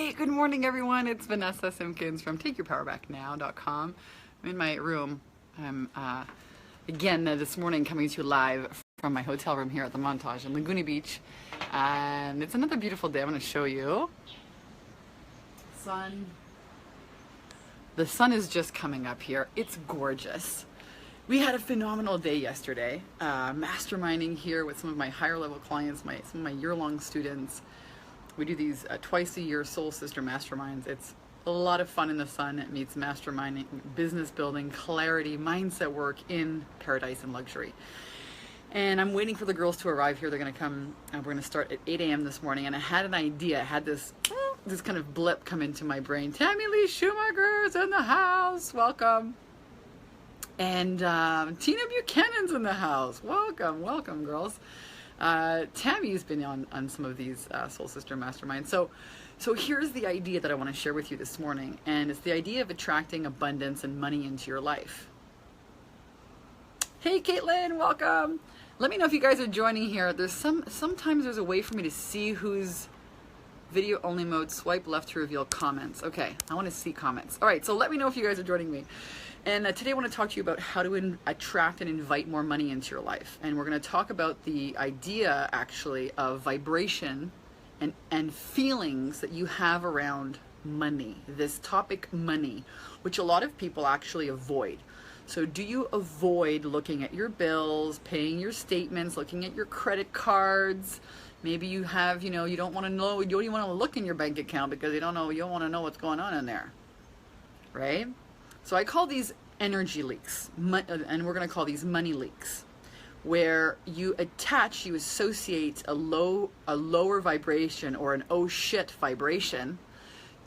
Hey, good morning everyone. It's Vanessa Simpkins from TakeYourPowerBackNow.com. I'm in my room. I'm again this morning coming to you live from my hotel room here at the Montage in Laguna Beach. And it's another beautiful day. I'm going to show you. The sun is just coming up here. It's gorgeous. We had a phenomenal day yesterday, masterminding here with some of my higher level clients, some of my year-long students. We do these twice a year Soul Sister Masterminds. It's a lot of fun in the sun. It meets masterminding, business building, clarity, mindset work in paradise and luxury. And I'm waiting for the girls to arrive here. They're going to come, and we're going to start at 8 a.m. this morning. And I had an idea. I had this kind of blip come into my brain. Tammy Lee Schumacher's in the house. Welcome. And Tina Buchanan's in the house. Welcome, welcome, girls. Tammy's been on some of these Soul Sister Masterminds. So here's the idea that I want to share with you this morning, and it's the idea of attracting abundance and money into your life. Hey, Caitlin, welcome. Let me know if you guys are joining here. Sometimes there's a way for me to see who's video only mode. Swipe left to reveal comments. Okay, I want to see comments. All right, so let me know if you guys are joining me. And today I want to talk to you about how to attract and invite more money into your life. And we're going to talk about the idea, actually, of vibration and feelings that you have around money. This topic, money, which a lot of people actually avoid. So do you avoid looking at your bills, paying your statements, looking at your credit cards? Maybe you have, you don't want to know, you don't even want to look in your bank account because you don't want to know what's going on in there, right? So I call these energy leaks, and we're going to call these money leaks, where you associate a lower vibration or an oh shit vibration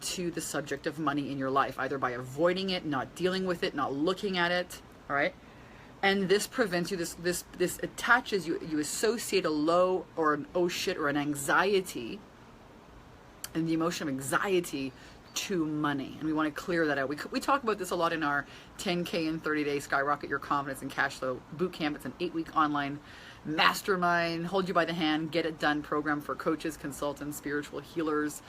to the subject of money in your life, either by avoiding it, not dealing with it, not looking at it, all right? And this prevents you, this attaches you associate a low or an oh shit or an anxiety, and the emotion of anxiety to money. And we want to clear that out. We talk about this a lot in our 10K in 30 days Skyrocket Your Confidence and Cash Flow Bootcamp. It's an 8-week online mastermind, hold you by the hand, get it done program for coaches, consultants, spiritual healers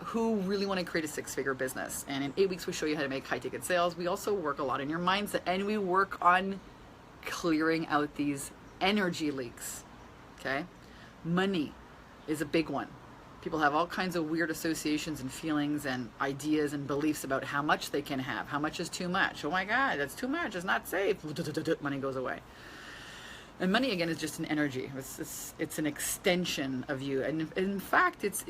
who really want to create a 6-figure business. And in 8 weeks, we show you how to make high-ticket sales. We also work a lot in your mindset, and we work on clearing out these energy leaks, okay? Money is a big one. People have all kinds of weird associations and feelings and ideas and beliefs about how much they can have. How much is too much? Oh my God, that's too much. It's not safe. Money goes away. And money, again, is just an energy. It's an extension of you. And in fact, it's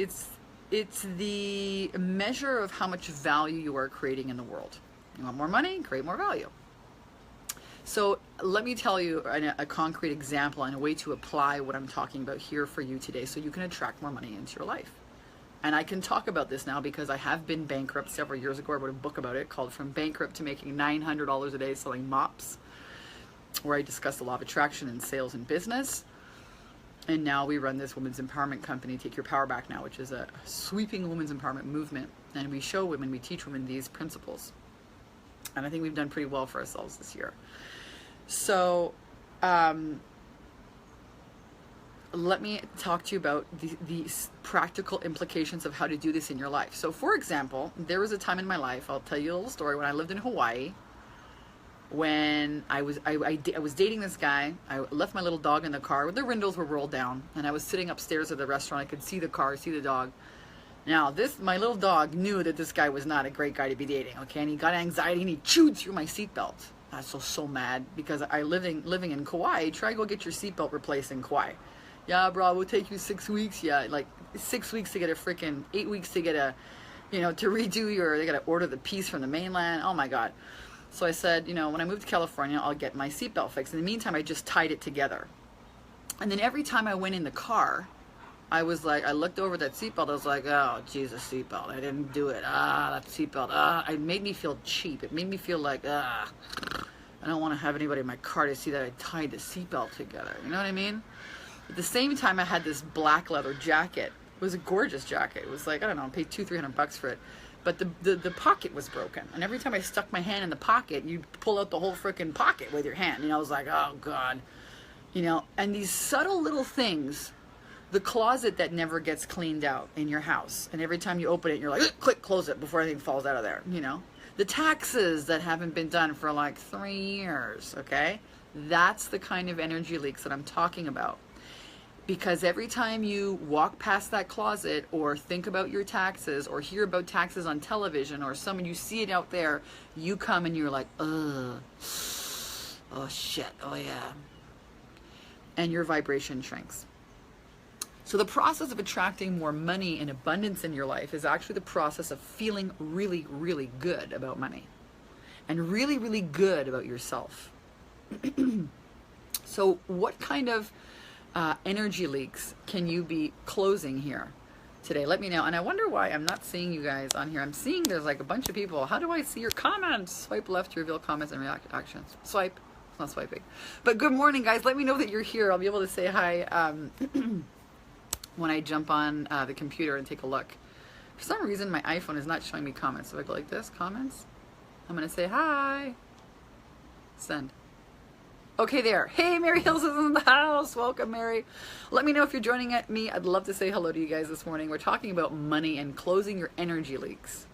the measure of how much value you are creating in the world. You want more money? Create more value. So let me tell you a concrete example and a way to apply what I'm talking about here for you today so you can attract more money into your life. And I can talk about this now because I have been bankrupt several years ago. I wrote a book about it called From Bankrupt to Making $900 a Day Selling Mops, where I discuss the law of attraction in sales and business. And now we run this women's empowerment company, Take Your Power Back Now, which is a sweeping women's empowerment movement. And we show women, we teach women these principles. And I think we've done pretty well for ourselves this year. So let me talk to you about the practical implications of how to do this in your life. So for example, there was a time in my life, I'll tell you a little story, when I lived in Hawaii, when I was dating this guy. I left my little dog in the car. The windows were rolled down, and I was sitting upstairs at the restaurant. I could see the car, see the dog. Now, my little dog knew that this guy was not a great guy to be dating, okay? And he got anxiety, and he chewed through my seatbelt. I was so mad because living in Kauai. Try to go get your seatbelt replaced in Kauai. Yeah, bro, we'll take you 6 weeks. Yeah, like 6 weeks to get 8 weeks to get to redo they got to order the piece from the mainland. Oh my God. So I said, when I move to California, I'll get my seatbelt fixed. In the meantime, I just tied it together. And then every time I went in the car, I was like, I looked over that seatbelt. I was like, oh, Jesus, seatbelt. I didn't do it. That seatbelt. It made me feel cheap. It made me feel like, I don't want to have anybody in my car to see that I tied the seatbelt together. You know what I mean? At the same time, I had this black leather jacket. It was a gorgeous jacket. It was like, I don't know, I paid $200-300 for it. But the pocket was broken. And every time I stuck my hand in the pocket, you'd pull out the whole freaking pocket with your hand. I was like, oh, God. And these subtle little things The closet that never gets cleaned out in your house, and every time you open it, you're like, click, close it before anything falls out of there, you know? The taxes that haven't been done for like 3 years, okay? That's the kind of energy leaks that I'm talking about. Because every time you walk past that closet or think about your taxes or hear about taxes on television or someone, you see it out there, you come and you're like, ugh, oh shit, oh yeah. And your vibration shrinks. So the process of attracting more money and abundance in your life is actually the process of feeling really, really good about money and really, really good about yourself. So what kind of energy leaks can you be closing here today? Let me know. And I wonder why I'm not seeing you guys on here. I'm seeing there's like a bunch of people. How do I see your comments? Swipe left to reveal comments and reactions. Swipe. It's not swiping. But good morning, guys. Let me know that you're here. I'll be able to say hi when I jump on the computer and take a look. For some reason, my iPhone is not showing me comments. So if I go like this, comments, I'm going to say hi. Send. Okay, there. Hey, Mary Hills is in the house. Welcome, Mary. Let me know if you're joining me. I'd love to say hello to you guys this morning. We're talking about money and closing your energy leaks,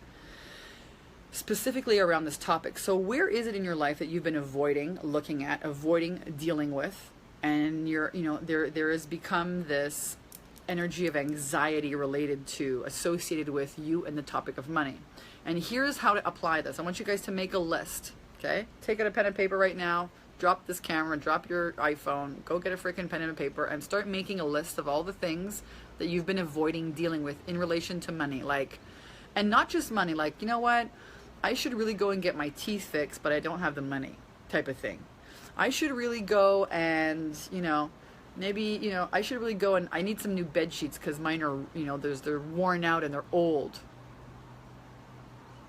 specifically around this topic. So where is it in your life that you've been avoiding looking at, avoiding dealing with, and there has become this energy of anxiety associated with you and the topic of money. And here's how to apply this. I want you guys to make a list, okay? Take out a pen and paper right now. Drop this camera, drop your iPhone, go get a freaking pen and paper and start making a list of all the things that you've been avoiding dealing with in relation to money. Like, and not just money, like, you know what? I should really go and get my teeth fixed, but I don't have the money type of thing. I should really go and, maybe, I should really go and I need some new bed sheets because mine are, they're worn out and they're old.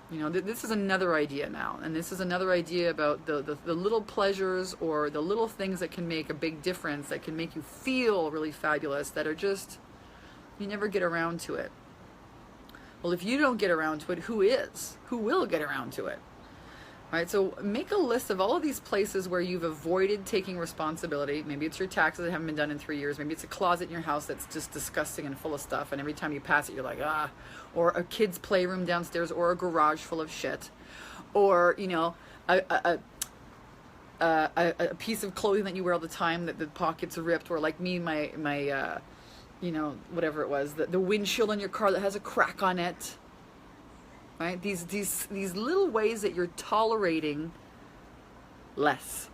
This is another idea now. And this is another idea about the little pleasures or the little things that can make a big difference, that can make you feel really fabulous, that are just, you never get around to it. Well, if you don't get around to it, who is? Who will get around to it? All right, so make a list of all of these places where you've avoided taking responsibility. Maybe it's your taxes that haven't been done in 3 years. Maybe it's a closet in your house that's just disgusting and full of stuff, and every time you pass it, you're like, ah. Or a kid's playroom downstairs, or a garage full of shit. Or, a piece of clothing that you wear all the time that the pockets are ripped. Or like me, my whatever it was, the windshield on your car that has a crack on it. Right? These little ways that you're tolerating less,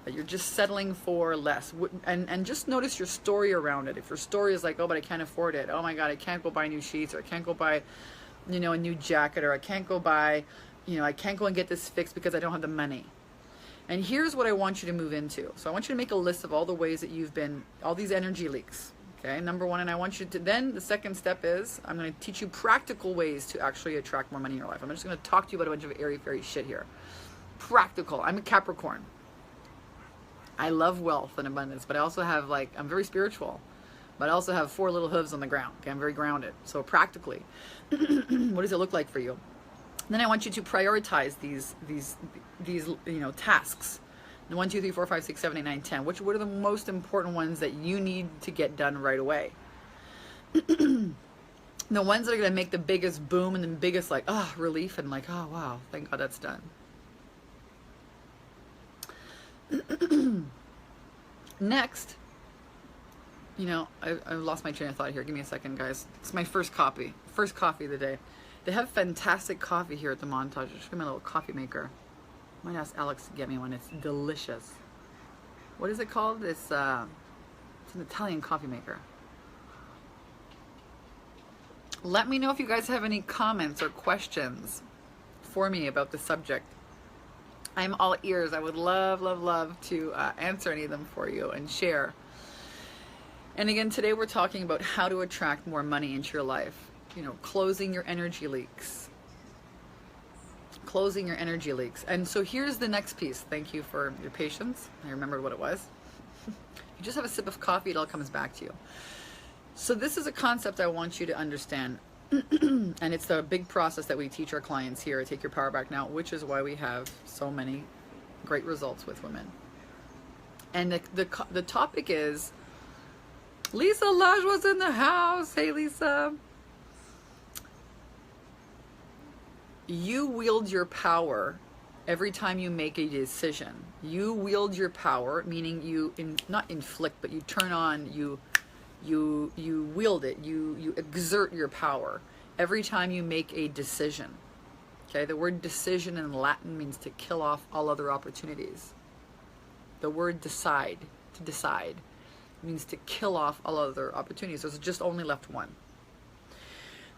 that you're just settling for less, and just notice your story around it. If your story is like, oh, but I can't afford it. Oh my God, I can't go buy new sheets, or I can't go buy, a new jacket, or I can't go buy, I can't go and get this fixed because I don't have the money. And here's what I want you to move into. So I want you to make a list of all the ways that you've been, all these energy leaks. Okay, number one, and I want you to, then the second step is, I'm going to teach you practical ways to actually attract more money in your life. I'm just going to talk to you about a bunch of airy-fairy shit here. Practical. I'm a Capricorn. I love wealth and abundance, but I also have I'm very spiritual, but I also have 4 little hooves on the ground. Okay, I'm very grounded. So practically, what does it look like for you? Then I want you to prioritize these tasks. 1, 2, 3, 4, 5, 6, 7, 8, 9, 10. What are the most important ones that you need to get done right away? The ones that are going to make the biggest boom and the biggest relief and oh wow, thank God that's done. Next, I lost my train of thought here. Give me a second, guys. It's my first coffee of the day. They have fantastic coffee here at the Montage. Just give me a little coffee maker. I might ask Alex to get me one. It's delicious. What is it called? It's an Italian coffee maker. Let me know if you guys have any comments or questions for me about the subject. I'm all ears. I would love, love, love to answer any of them for you and share. And again, today we're talking about how to attract more money into your life. Closing your energy leaks. Closing your energy leaks. And so here's the next piece. Thank you for your patience. I remembered what it was. You just have a sip of coffee, it all comes back to you. So this is a concept I want you to understand. And it's the big process that we teach our clients here at Take Your Power Back Now, which is why we have so many great results with women. And the topic is Lisa Lajoie's in the house. Hey, Lisa. You wield your power every time you make a decision. You wield your power, meaning you not inflict, but you turn on, you wield it, you exert your power every time you make a decision. Okay, the word decision in Latin means to kill off all other opportunities. The word decide, to decide, means to kill off all other opportunities. There's just only left one.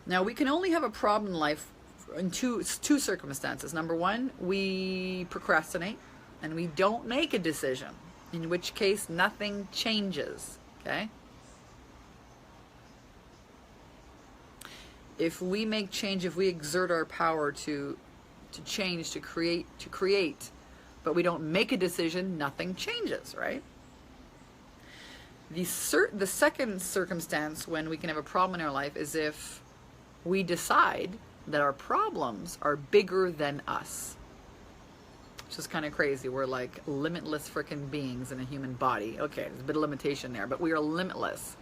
Now, we can only have a problem in life in two circumstances. Number one, we procrastinate and we don't make a decision, in which case nothing changes. Okay? If we make change, if we exert our power to change, to create, but we don't make a decision, nothing changes, right? The second circumstance when we can have a problem in our life is if we decide that our problems are bigger than us. Which is kind of crazy. We're like limitless freaking beings in a human body. Okay, there's a bit of limitation there, but we are limitless.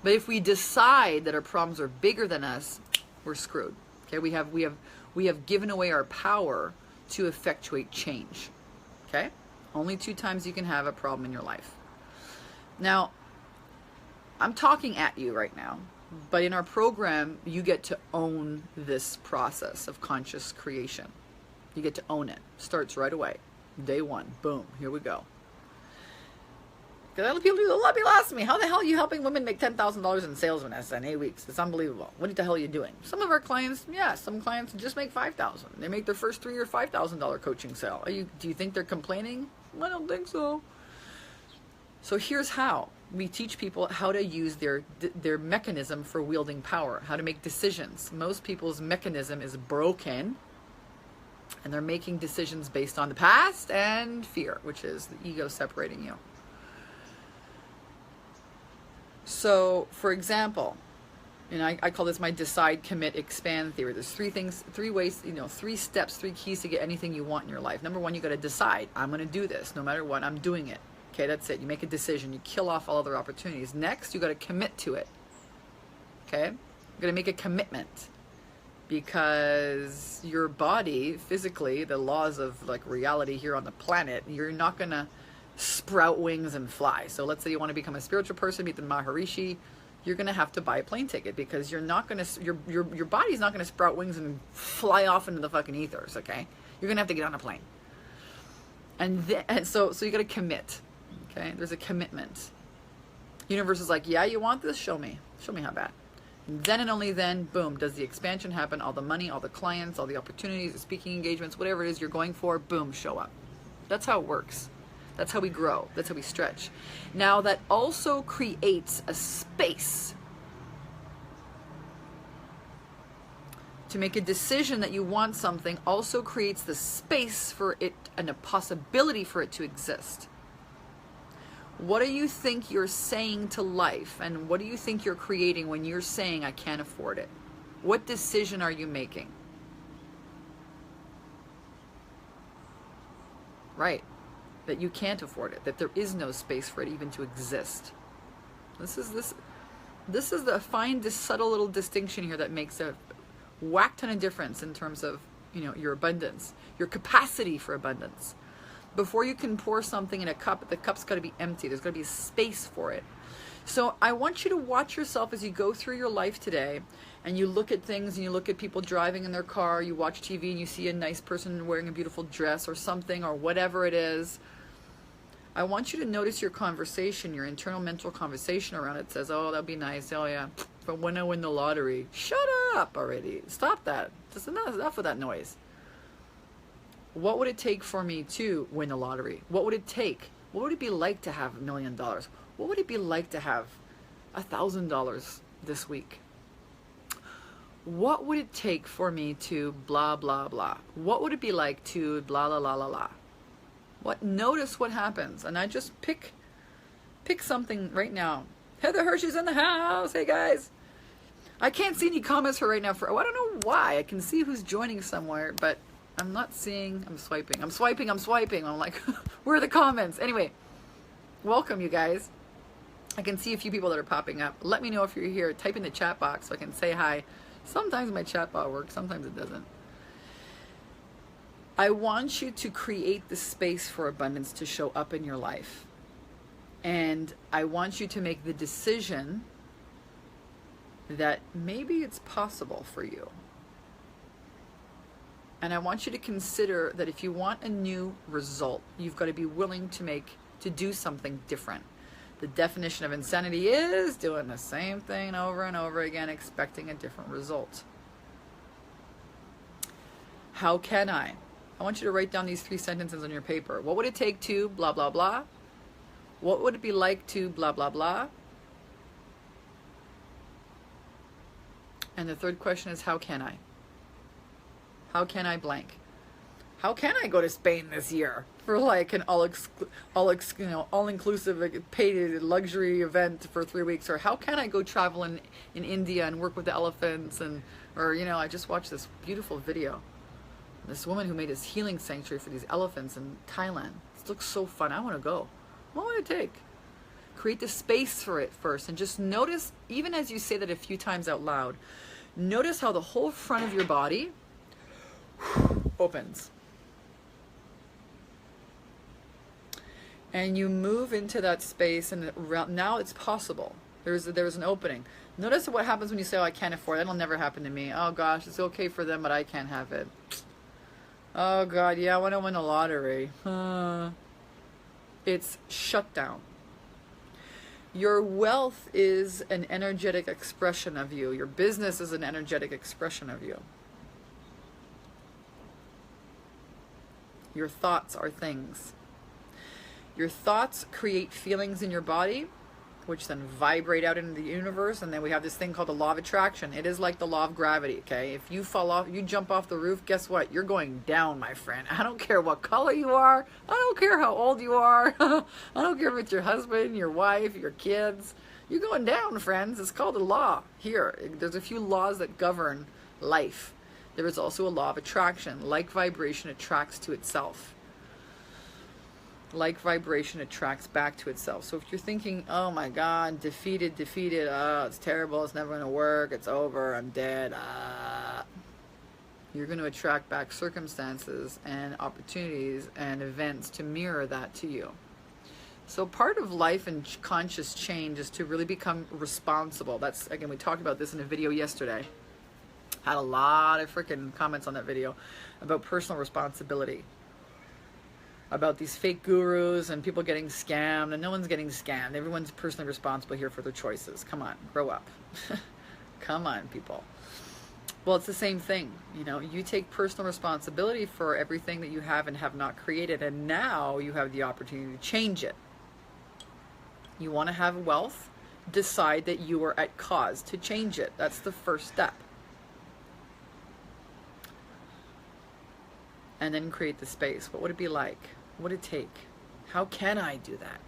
But if we decide that our problems are bigger than us, we're screwed. Okay, we have given away our power to effectuate change. Okay? Only 2 times you can have a problem in your life. Now, I'm talking at you right now, but in our program, you get to own this process of conscious creation. You get to own it. Starts right away. Day 1. Boom. Here we go. A lot of people ask me, how the hell are you helping women make $10,000 in sales, Vanessa, in 8 weeks? It's unbelievable. What the hell are you doing? Some of our clients, some clients just make $5,000. They make their first $3,000 or $5,000 coaching sale. Do you think they're complaining? I don't think so. So here's how. We teach people how to use their mechanism for wielding power, how to make decisions. Most people's mechanism is broken, and they're making decisions based on the past and fear, which is the ego separating you. So, for example, I call this my decide, commit, expand theory. There's 3 things, 3 ways, 3 steps, 3 keys to get anything you want in your life. Number 1, you got to decide. I'm going to do this. No matter what, I'm doing it. Okay, that's it. You make a decision. You kill off all other opportunities. Next, you got to commit to it. Okay? You're going to make a commitment. Because your body, physically, the laws of like reality here on the planet, you're not going to sprout wings and fly. So let's say you want to become a spiritual person, meet the Maharishi, you're going to have to buy a plane ticket, because you're not going to, your body's not going to sprout wings and fly off into the fucking ethers, okay? You're going to have to get on a plane. And so you got to commit, okay? There's a commitment. Universe is like, yeah, you want this? Show me how bad. And then and only then, boom, does the expansion happen, all the money, all the clients, all the opportunities, the speaking engagements, whatever it is you're going for, boom, show up. That's how it works. That's how we grow. That's how we stretch. Now, that also creates a space to make a decision that you want something, also creates the space for it and a possibility for it to exist. What do you think you're saying to life? And what do you think you're creating when you're saying, I can't afford it? What decision are you making? Right. That you can't afford it, that there is no space for it even to exist. This is the this subtle little distinction here that makes a whack ton of difference in terms of, your abundance, your capacity for abundance. Before you can pour something in a cup, the cup's got to be empty. There's got to be a space for it. So I want you to watch yourself as you go through your life today, and you look at things, and you look at people driving in their car, you watch TV and you see a nice person wearing a beautiful dress or something or whatever it is. I want you to notice your conversation, your internal mental conversation around it. Says, oh, that'd be nice. Oh, yeah. But when I win the lottery, shut up already. Stop that. Just enough of that noise. What would it take for me to win the lottery? What would it take? What would it be like to have $1 million? What would it be like to have $1,000 this week? What would it take for me to blah, blah, blah? What would it be like to blah, la, la, la, la? Notice what happens. And I just pick something right now. Heather Hershey's in the house. Hey guys. I can't see any comments for right now. I don't know why. I can see who's joining somewhere, but I'm not seeing. I'm swiping. I'm like, where are the comments? Anyway, welcome you guys. I can see a few people that are popping up. Let me know if you're here. Type in the chat box so I can say hi. Sometimes my chat bot works, sometimes it doesn't. I want you to create the space for abundance to show up in your life. And I want you to make the decision that maybe it's possible for you. And I want you to consider that if you want a new result, you've got to be willing to do something different. The definition of insanity is doing the same thing over and over again, expecting a different result. How can I? I want you to write down these 3 sentences on your paper. What would it take to blah, blah, blah? What would it be like to blah, blah, blah? And the third question is, how can I? How can I blank? How can I go to Spain this year for like an all-inclusive paid luxury event for 3 weeks? Or how can I go travel in India and work with the elephants? Or I just watched this beautiful video. This woman who made this healing sanctuary for these elephants in Thailand. This looks so fun. I want to go. What would it take? Create the space for it first and just notice, even as you say that a few times out loud, notice how the whole front of your body opens. And you move into that space, and now it's possible. There's an opening. Notice what happens when you say, oh, I can't afford it. That'll never happen to me. Oh gosh, it's okay for them, but I can't have it. Oh God, yeah, I want to win the lottery. It's shut down. Your wealth is an energetic expression of you. Your business is an energetic expression of you. Your thoughts are things. Your thoughts create feelings in your body, which then vibrate out into the universe, and then we have this thing called the law of attraction. It is like the law of gravity, okay? If you fall off, you jump off the roof, guess what? You're going down, my friend. I don't care what color you are. I don't care how old you are. I don't care if it's your husband, your wife, your kids. You're going down, friends. It's called a law. Here, there's a few laws that govern life. There is also a law of attraction. Like vibration attracts to itself. Like vibration attracts back to itself. So if you're thinking, oh my God, defeated, oh, it's terrible, it's never going to work, it's over, I'm dead, you're going to attract back circumstances and opportunities and events to mirror that to you. So part of life and conscious change is to really become responsible. That's, again, we talked about this in a video yesterday. Had a lot of freaking comments on that video about personal responsibility. About these fake gurus and people getting scammed, and no one's getting scammed. Everyone's personally responsible here for their choices. Come on, grow up. Come on, people. Well, it's the same thing. You take personal responsibility for everything that you have and have not created, and now you have the opportunity to change it. You want to have wealth? Decide that you are at cause to change it. That's the first step. And then create the space. What would it be like? What would it take? How can I do that?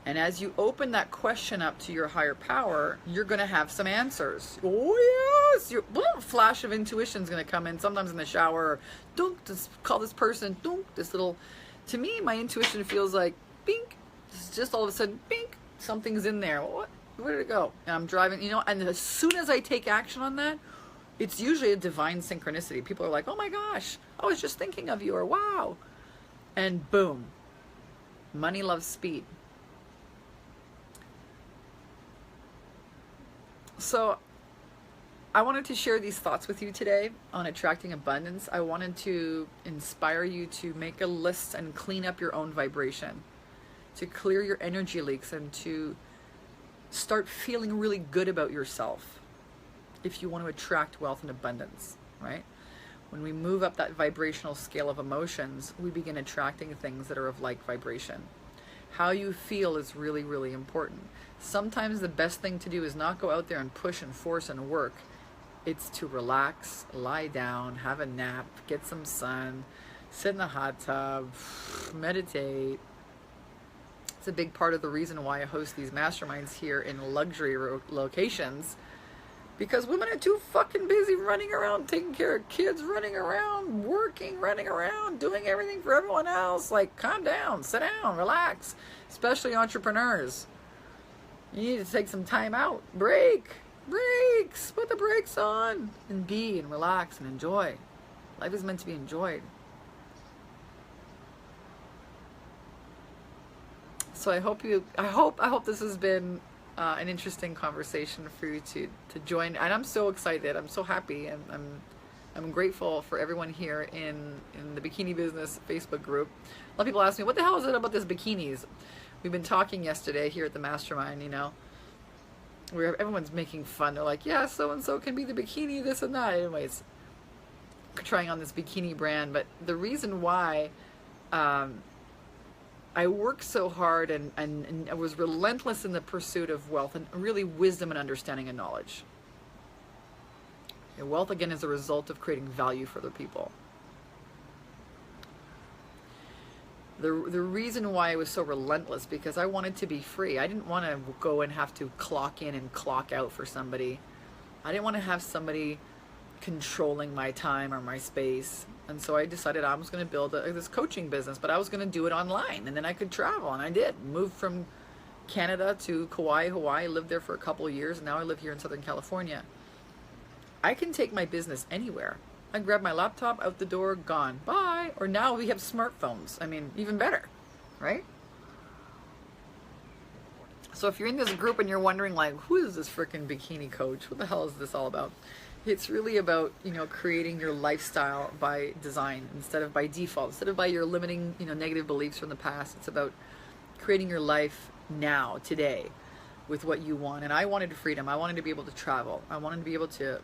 And as you open that question up to your higher power, you're going to have some answers. Oh yes! Your flash of intuition is going to come in, sometimes in the shower. Or, dunk, just call this person. Dunk, this little... To me, my intuition feels like, bink. It's just all of a sudden, bink. Something's in there. What? Where did it go? And I'm driving, and as soon as I take action on that, it's usually a divine synchronicity. People are like, oh my gosh, I was just thinking of you, or wow. And boom. Money loves speed. So I wanted to share these thoughts with you today on attracting abundance. I wanted to inspire you to make a list and clean up your own vibration, to clear your energy leaks, and to start feeling really good about yourself if you want to attract wealth and abundance, right? When we move up that vibrational scale of emotions, we begin attracting things that are of like vibration. How you feel is really, really important. Sometimes the best thing to do is not go out there and push and force and work. It's to relax, lie down, have a nap, get some sun, sit in the hot tub, meditate. It's a big part of the reason why I host these masterminds here in luxury locations. Because women are too fucking busy running around, taking care of kids, running around, working, running around, doing everything for everyone else. Like, calm down, sit down, relax. Especially entrepreneurs. You need to take some time out. Breaks. Put the brakes on and be and relax and enjoy. Life is meant to be enjoyed. So I hope this has been an interesting conversation for you to join. And I'm so excited. I'm so happy. And I'm grateful for everyone here in the bikini business Facebook group. A lot of people ask me, what the hell is it about this bikinis? We've been talking yesterday here at the mastermind, you know, where everyone's making fun. They're like, yeah, so-and-so can be the bikini, this and that. Anyways, trying on this bikini brand. But the reason why I worked so hard and I was relentless in the pursuit of wealth and really wisdom and understanding and knowledge. And wealth, again, is a result of creating value for other people. The reason why I was so relentless, because I wanted to be free. I didn't want to go and have to clock in and clock out for somebody. I didn't want to have somebody controlling my time or my space. And so I decided I was going to build this coaching business, but I was going to do it online, and then I could travel, and I did. Moved from Canada to Kauai, Hawaii, lived there for a couple of years, and now I live here in Southern California. I can take my business anywhere. I grab my laptop, out the door, gone. Bye. Or now we have smartphones. I mean, even better, right? So if you're in this group and you're wondering, like, who is this freaking bikini coach? What the hell is this all about? It's really about, you know, creating your lifestyle by design instead of by default, instead of by your limiting, you know, negative beliefs from the past. It's about creating your life now, today, with what you want. And I wanted freedom. I wanted to be able to travel. I wanted to be able to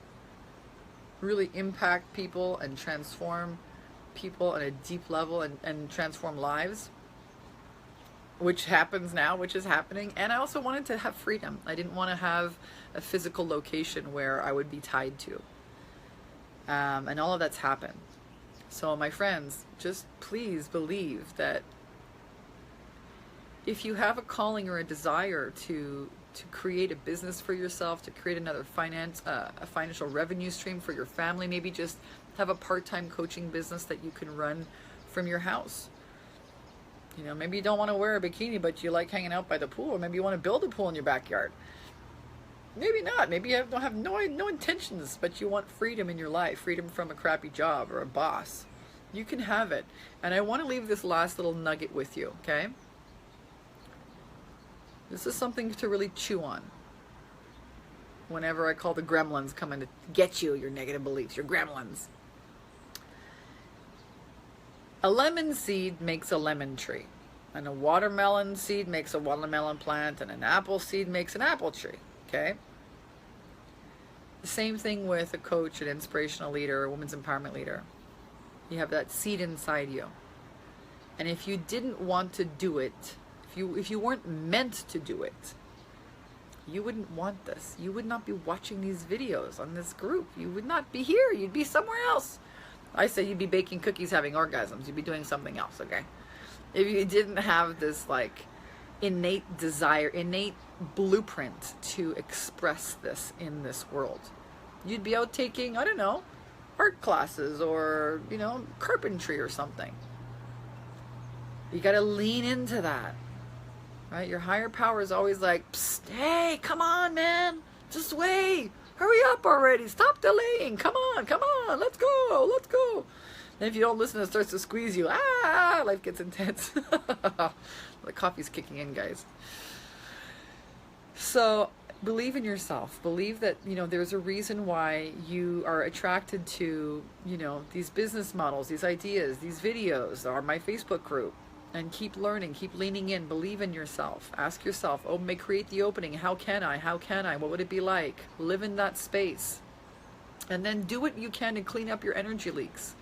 really impact people and transform people on a deep level and transform lives, which happens now, which is happening. And I also wanted to have freedom. I didn't want to have a physical location where I would be tied to. And all of that's happened. So my friends, just please believe that if you have a calling or a desire to create a business for yourself, to create another a financial revenue stream for your family, maybe just have a part-time coaching business that you can run from your house. You know, maybe you don't want to wear a bikini, but you like hanging out by the pool, or maybe you want to build a pool in your backyard. Maybe not. Maybe you don't have no intentions, but you want freedom in your life, freedom from a crappy job or a boss. You can have it. And I want to leave this last little nugget with you, okay? This is something to really chew on. Whenever I call the gremlins coming to get you, your negative beliefs, your gremlins. A lemon seed makes a lemon tree. And a watermelon seed makes a watermelon plant. And an apple seed makes an apple tree. Okay? The same thing with a coach, an inspirational leader, a women's empowerment leader. You have that seed inside you. And if you didn't want to do it, if you weren't meant to do it, you wouldn't want this. You would not be watching these videos on this group. You would not be here. You'd be somewhere else. I say you'd be baking cookies, having orgasms. You'd be doing something else, okay? If you didn't have this, like, innate desire, innate blueprint to express this in this world, you'd be out taking, I don't know, art classes or, you know, carpentry or something. You got to lean into that. Right? Your higher power is always like, psst, hey, come on, man. Just wait. Hurry up already. Stop delaying. Come on, let's go. And if you don't listen, it starts to squeeze you. Life gets intense. The coffee's kicking in, guys. So believe in yourself. Believe that, you know, there's a reason why you are attracted to, you know, these business models, these ideas, these videos, or my Facebook group. And keep learning, keep leaning in, believe in yourself. Ask yourself, oh, may create the opening. How can I? What would it be like? Live in that space. And then do what you can to clean up your energy leaks.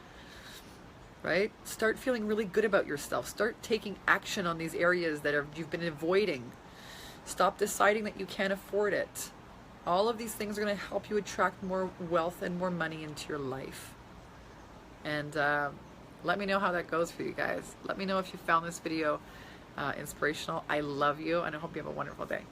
Right? Start feeling really good about yourself. Start taking action on these areas that you've been avoiding. Stop deciding that you can't afford it. All of these things are going to help you attract more wealth and more money into your life. And let me know how that goes for you guys. Let me know if you found this video inspirational. I love you, and I hope you have a wonderful day.